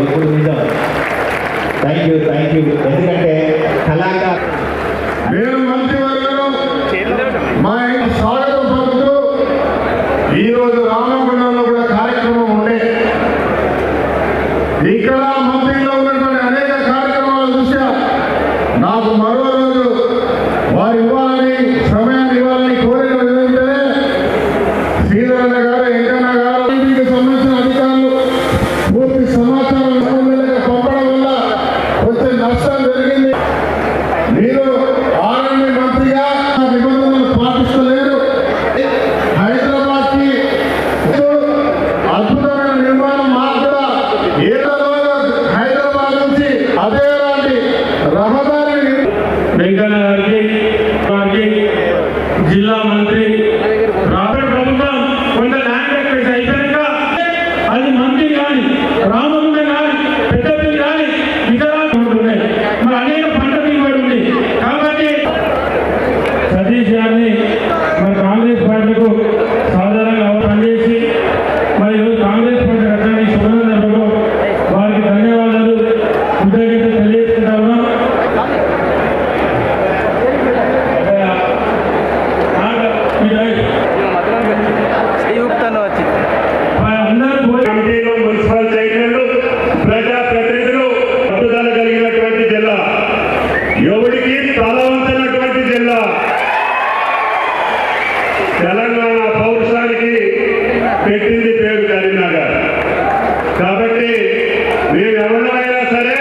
ఇప్పుడు నిజం. Thank you ఎందుకంటే కళాకారు నేను మంత్రివర్గంలో మా ఇంటి స్వాగతం పలుకుతూ ఈరోజు రామగుండంలో కూడా కార్యక్రమం ఉండే ఇక్కడ మంత్రిలో ఉన్నటువంటి అనేక కార్యక్రమాలు చూసా నాకు మరో రోజు వారు ఇవ్వాలని సమయాన్ని ఇవ్వాలని కోరిన విధంగానే శ్రీధరన్న గారు వెంకన్న గారు దీనికి సంబంధించిన అధికారులు పూర్తి సమాచారం పంపడం వల్ల వచ్చే నష్టం జరిగింది. మీరు ఆర్ఎండ్బి మంత్రిగా నిబంధనలు పాటిస్తలేరు. హైదరాబాద్ కి అద్భుతమైన నిర్మాణం మాకు కూడా ఏదో హైదరాబాద్ నుంచి అదే లాంటి రహదారి వెంకన్న గారికి జిల్లా మంత్రి రాబర్ట్ ప్రభుత్వం కొంత ల్యాండ్ ఎక్వేజ్ అయిపోయాక అది మంత్రి కానీ రామగుండం కానీ పెద్దపల్లి కానీ ఇతర ఉన్నాయి. మరి అనేక పంట దిగుబడి ఉంది కాబట్టి సతీష్ గారిని మరి కాంగ్రెస్ పార్టీకు సాధారణంగా పనిచేసి మరి కాంగ్రెస్ పార్టీ రకాన్ని శుభంగా వారికి ధన్యవాదాలు కృతజ్ఞతలు తెలియజేసుకుంటా ఉన్నాం. మున్సిపల్ చైర్మన్లు ప్రజాప్రతినిధులు పట్టుదల కలిగినటువంటి జిల్లా, ఎవరికి తలవంచినటువంటి జిల్లా, తెలంగాణ పౌరుషానికి పెట్టింది పేరు కరీంనగర్. కాబట్టి మేము ఎవరినైనా సరే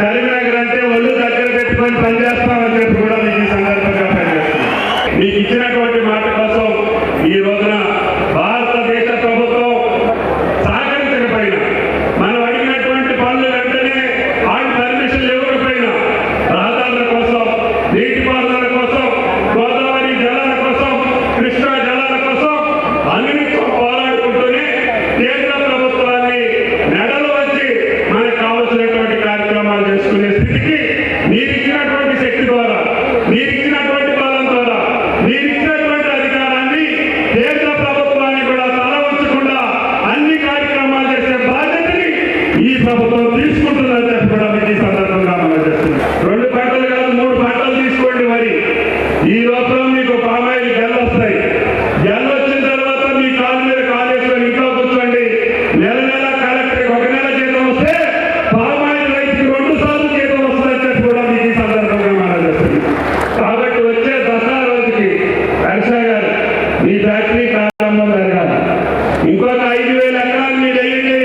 కరీంనగర్ అంటే ఒళ్ళు దగ్గర పెట్టుకొని పనిచేస్తామని చెప్పి కూడా మీకు ఈ సందర్భంగా పనిచేస్తున్నాం. మీకు ఇచ్చినటువంటి మాట కోసం ఈ రోజున భారతదేశ ప్రభుత్వం సహకరించకపోయినా మనం అడిగినటువంటి పనులు వెంటనే ఆడి పర్మిషన్లు ఇవ్వకపోయినా రహదారుల కోసం, నీటిపారుదల కోసం, గోదావరి జలాల కోసం, కృష్ణా జలాల కోసం అన్నింటితో పోరాడుకుంటూనే కేంద్ర ప్రభుత్వాన్ని నెడలు వచ్చి మనకు కావలసినటువంటి కార్యక్రమాలు చేసుకునే స్థితికి మీరిచ్చినటువంటి శక్తి ద్వారా, మీరిచ్చినటువంటి బలం ద్వారా, మీరిచ్చినటువంటి అధికారాన్ని కేంద్ర ప్రభుత్వాన్ని కూడా తల ఉంచకుండా అన్ని కార్యక్రమాలు చేసే బాధ్యతని ఈ ప్రభుత్వం తీసుకుంటుందని చెప్పి కూడా మీకు ఈ సందర్భంగా మనం చేస్తున్నాం. 2 పంటలు కాదు 3 పంటలు తీసుకోండి. మరి ఈ లోపల మీకు పామాయిల్ గెల్లు వస్తాయి. గెల్లు వచ్చిన తర్వాత మీ కాలు మీద కాలేసుకొని ఇంట్లో కూర్చోండి. నెల నెల కలెక్టర్కి 1 నెల జీతం వస్తే పామాయిల్ రైతుకి 2 సార్లు జీతం వస్తుందని చెప్పి కూడా మీకు ఈ సందర్భంగా మనం చేస్తున్నాం. కాబట్టి వచ్చే దసరా రోజుకి హర్ష గారు మీ ఫ్యాక్టరీ ప్రారంభం జరగాలి. ఇంకొక 5,000 ఎకరాలు మీరు వేయండి.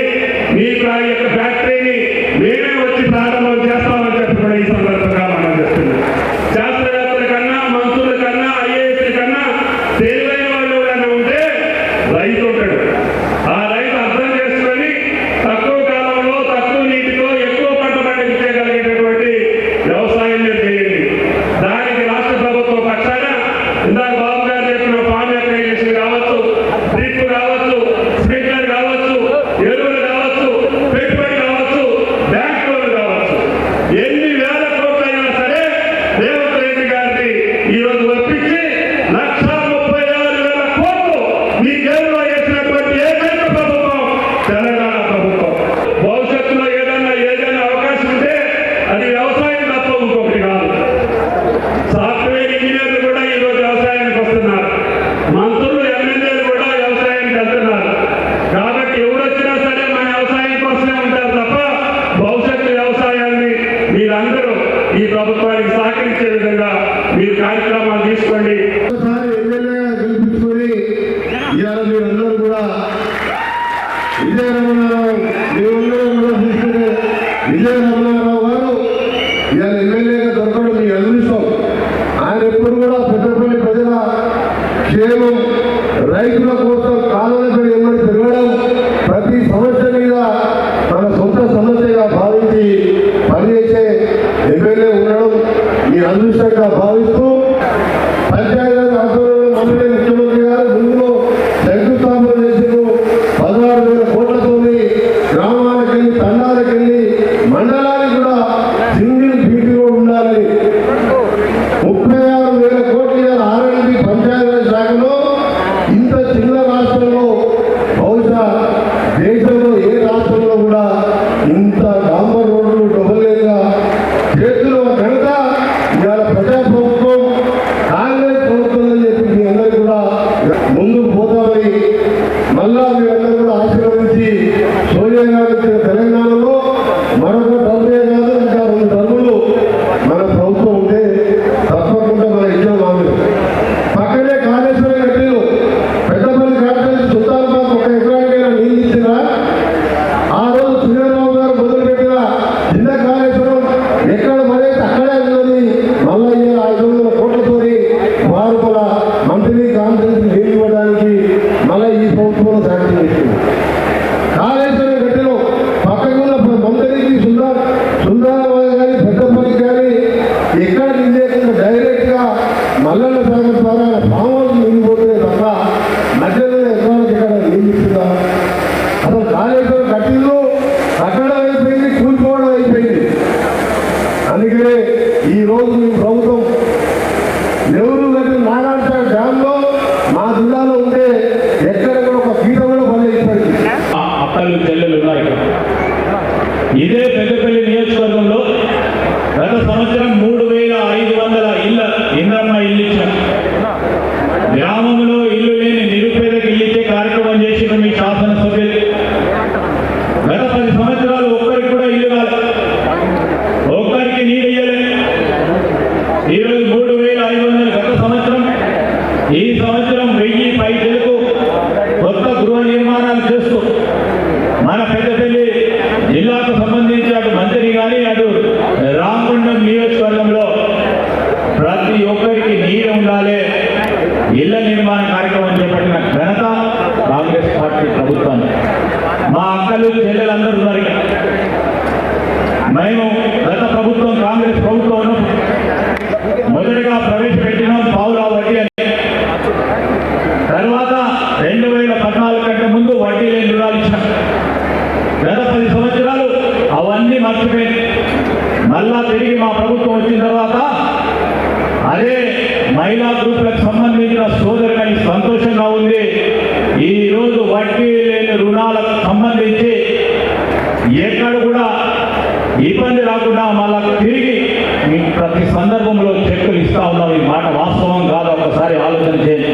మీకు ఆ యొక్క ఫ్యాక్టరీని మేమే వచ్చి ప్రారంభం చేస్తామని చెప్పి కూడా ఈ సందర్భంగా మనం చేస్తున్నాం. శాస్త్రవేత్తల కన్నా, మంత్రుల కన్నా, ఐఏఎస్ల కన్నా తెలివైన వాళ్ళు ఎవరైనా ఉంటే రైతు ఉంటాడు. ఆ రైతు అర్థం చేసుకొని తక్కువ కాలంలో తక్కువ నీటితో ఎక్కువ పంట పండించగలిగేటటువంటి వ్యవసాయం మీరు చేయండి. దానికి రాష్ట్ర ప్రభుత్వం పక్షాన ఇందాక బాబు గారు చెప్పిన ఫామ్ అప్లికేషన్ కావచ్చు, డ్రిప్ కావచ్చు, స్ప్రింక్లర్ కావచ్చు, ఎరువులు కావచ్చు, పెట్టుబడి కావచ్చు, బ్యాంక్ లోన్లు కావచ్చు, ఎన్ని వేల కోట్ల విజయ రమణారావు మీరందరూ కూడా తీసుకునే విజయ రమణారావు గారు ఇవాళ ఎమ్మెల్యేగా దొరకడం మీ అదృష్టం. ఆయన ఎప్పుడు కూడా పెద్దపల్లి ప్రజల క్షేమం, రైతుల కోసం కాలాలపై ఎమ్మడి తిరగడం, ప్రతి సమస్య మీద తన సొంత సమస్యగా భావించి పనిచేసే ఎమ్మెల్యే ఉండడం మీ అదృష్టంగా భావిస్తూ పంచాయతీ ఆధ్వర్యంలో మొదటి ముఖ్యమంత్రి గారు ముందులో శంకుస్థాపన చేసిన 16,000 కోట్లతోని గ్రామాలకెళ్ళి, తండాలకెళ్ళి, మండలానికి కూడా సింగిల్ బీటీఓ ఉండాలని 36,000 కోట్ల R&D పంచాయతీ శాఖలో ఇంత చిన్న రాష్ట్రంలో బహుశా దేశంలో ఏ రాష్ట్రంలో కూడా ఇంత డాంబర్ రోడ్లు డొబలేగా చేతిలో ఘనత ఇవాళ ప్రజాప్రభుత్వం కాంగ్రెస్ ప్రభుత్వం అని చెప్పి మీ అందరూ కూడా ముందుకు పోతామని మళ్ళా మీ అందరూ కూడా ఆశీర్వదించి సోనియా గాంధీ ఇచ్చిన తెలంగాణలో మరొక టర్మే కాదు ఇంకా 2 టర్ములు మన ప్రభుత్వం ఉంటే తప్పకుండా మన ఇచ్చిన మామూలు పక్కనే కాళేశ్వరం కట్టిలు పెద్దపల్లి కాటేసి సుల్తానాబాద్ 1 ఎకరానికైనా నీళ్ళు ఇచ్చినా ఆ రోజు శ్రీరావు గారు మొదలుపెట్టిన చిన్న కాళేశ్వరం ఎక్కడ మరేసి అక్కడే ఉన్నది. మళ్ళా 500 కోట్లతోని వారు మన మంత్రి కాన్ఫరెన్స్ నీళ్ళు ఇవ్వడానికి మళ్ళీ ఈ ప్రభుత్వంలో శాంక్షన్ చేసింది. కాళేశ్వరం గట్టిలో పక్కకున్న మంత్రికి సుందరాబాద్ కానీ పెద్దపల్లి కానీ ఎక్కడ నిందేకుండా డైరెక్ట్ గా మల్లన్న సాగర్ ద్వారా పాములు నిండిపోతే తప్ప మధ్యలో ఎకరాలకు ఎక్కడ నిందిస్తుందా? అసలు కాళేశ్వరం కట్టిందో కట్టడం అయిపోయింది, కూలిపోవడం అయిపోయింది. అందుకనే ఈ రోజు మీ ప్రభుత్వం నెహ్రూ కట్టిన నాగార్జున డ్యామ్ లో మా జిల్లాలో ఉంటే ఎక్కడ కూడా ఒక గీత కూడా పనిచేస్తుంది. అక్కలు చెల్లెలు ఉన్నారు ఇక్కడ. ఇదే పెద్దపల్లి నియోజకవర్గంలో గత సంవత్సరం 3,500 ఇంద్రమ్మ ఇల్లు ఇచ్చారు. గ్రామంలో ఇల్లు లేని నిరుపేదకి ఇల్లు ఇచ్చే కార్యక్రమం చేసిన మీ శాసనసభ్యులు గత 10 సంవత్సరాలు ఒక్కరికి కూడా ఇల్లు కాదు, ఒక్కరికి నీరు ఇయ్యలేదు. ఈరోజు 3,500 గత సంవత్సరం, ఈ సంవత్సరం 1000 పైసలకు కొత్త గృహ నిర్మాణాలు చేస్తూ మన పెద్దపల్లి జిల్లాకు సంబంధించి అటు మంత్రి కానీ అటు రామగుండం నియోజకవర్గంలో ప్రతి ఒక్కరికి నీరు ఉండాలి, ఇళ్ల నిర్మాణ కార్యక్రమం చేపట్టిన ఘనత కాంగ్రెస్ పార్టీ ప్రభుత్వాన్ని. మా అక్కలు చెల్లెలందరూ ఉన్నారు. మేము గత ప్రభుత్వం కాంగ్రెస్ ప్రభుత్వం ఉన్నప్పుడు మొదటిగా ప్రవేశపెట్టినాం పావులా వడ్డీ అని. తర్వాత 2014 కంటే ముందు వడ్డీ లేని రుణాలు ఇచ్చాం. గత 10 సంవత్సరాలు అవన్నీ మర్చిపోయింది. మళ్ళా తిరిగి మా ప్రభుత్వం వచ్చిన తర్వాత అదే మహిళా గ్రూపులకు సంబంధించిన సోదరులని సంతోషంగా ఉంది. ఈ రోజు వడ్డీ లేని రుణాలకు సంబంధించి ఎక్కడ కూడా ఇబ్బంది రాకుండా మళ్ళా తిరిగి మీకు ప్రతి సందర్భంలో చెక్కులు ఇస్తా ఉన్నాం. ఈ మాట వాస్తవం కాదు, ఒకసారి ఆలోచన చేయండి.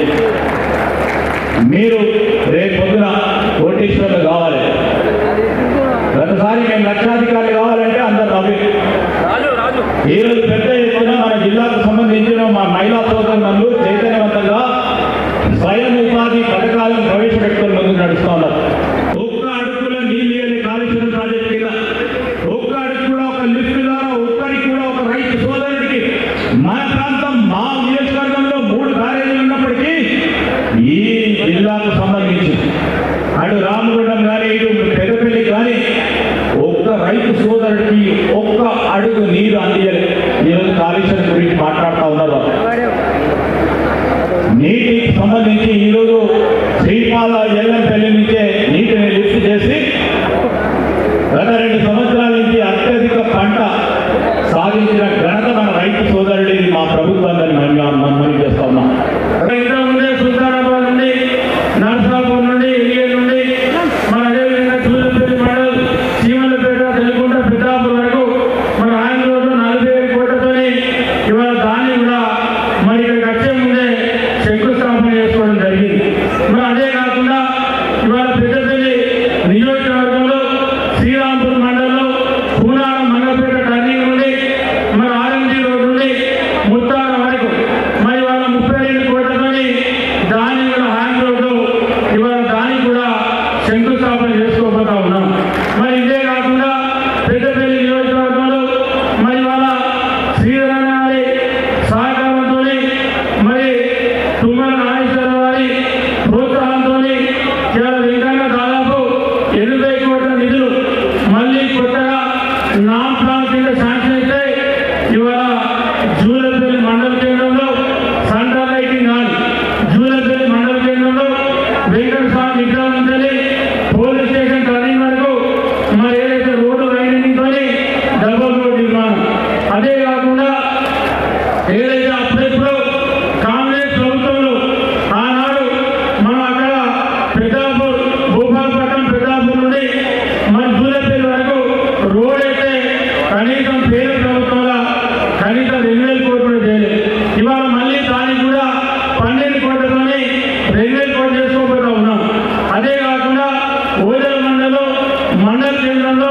మీరు రేపు పొద్దున కోటీశ్వర్లు కావాలి. గతసారి మేము లక్షాధికారులు కావాలంటే అందరు రవి. ఈరోజు పెద్ద ఎత్తున మన జిల్లాకు సంబంధించిన మా మహిళా సోదరులు చైతన్యవంతంగా స్వయం ఉపాధి పథకాలను ప్రవేశపెట్టుకుని ముందుకు నడుస్తూ ఉన్నారు. ఒక్క అడుగుల నీళ్ళు అనే కాళేశ్వరం ప్రాజెక్టు కింద ఒక్క అడుగు కూడా ఒక లిఫ్ట్ ద్వారా ఒక్కరికి కూడా ఒక రైతు సోదరుడికి మన ప్రాంతం మా నియోజకవర్గంలో 3 బ్యారేజీలు ఉన్నప్పటికీ ఈ జిల్లాకు సంబంధించి అటు రామగుండం కానీ ఇటు పెద్దపల్లి కానీ ఒక్క రైతు సోదరుడికి ఒక్క అడుగు నీరు అందించాలి. ఈరోజు కాళేశ్వరం గురించి మాట్లాడుతూ ఉన్నారు. నీటికి సంబంధించి ఈరోజు శ్రీపాల ఎల్లంపల్లి నుంచే నీటిని లిఫ్ట్ చేసి గత 2 సంవత్సరాల నుంచి అత్యధిక పంట సాధించిన ఘనత మన రైతు సోదరుడిని మా ప్రభుత్వాన్ని మనం చేస్తా ఉన్నాం. ముందే సుల్తానాబాద్ నుండి, నర్సాపూర్ నుండి, ఎలియల్ నుండి, మన అదేవిధంగా చూలపల్లి మండల్, చీమలపేట, తెలుగుంట, పిఠాపూర్ వరకు మన ఆయన రోడ్డు 45 కోట్లతోని ఇవాళ దాన్ని కూడా మరి ఇక్కడికి వచ్చే ముందే శంకుస్థాపన చేసుకోవడం జరిగింది. మరి అదే కాకుండా ఇవాళ పెద్దపల్లి నియోజకవర్గంలో శ్రీరాంపూర్ మండలంలో పూనారం మంగళపేట టర్నింగ్ నుండి మన ఆర్ఎంజీ రోడ్ నుండి ముత్తార వరకు మరి ఇవాళ 32 కోట్లతోని దాన్ని కూడా హ్యాండ్ రోడ్డు ఇవాళ దానికి కూడా శంకుస్థాపన చేసుకోవాలి. నామ్ ప్లాన్ కింద శాంక్షన్ అయితే ఇవాళ జూలపల్లి మండల కేంద్రంలో సెంట్రల్ లైటింగ్ హాల్, జూలపల్లి మండల కేంద్రంలో వెంకట స్వామి విగ్రహం నుంచి పోలీస్ స్టేషన్ టర్నింగ్ వరకు మరి ఏదైతే రోడ్డు వైండింగ్ తోని డబుల్ రోడ్ నిర్మాణం. అదే కాకుండా ఏదైతే అప్పుడెప్పుడు కాంగ్రెస్ ప్రభుత్వంలో ఆనాడు మనం అక్కడ పెద్దాపూర్, భూపాలపట్నం, పెద్దాపూర్ నుండి మరి జూలపల్లి వరకు రోడ్ అయితే కనీసం పేరు ప్రభుత్వంలో కనీసం 2,000 కోట్లు కూడా చేయలేదు. ఇవాళ మళ్ళీ దానికి కూడా 12 కోట్లతోని 2,000 కోట్లు చేసుకోబోతా ఉన్నాం. అదే కాకుండా ఓదెల మండలం మండల కేంద్రంలో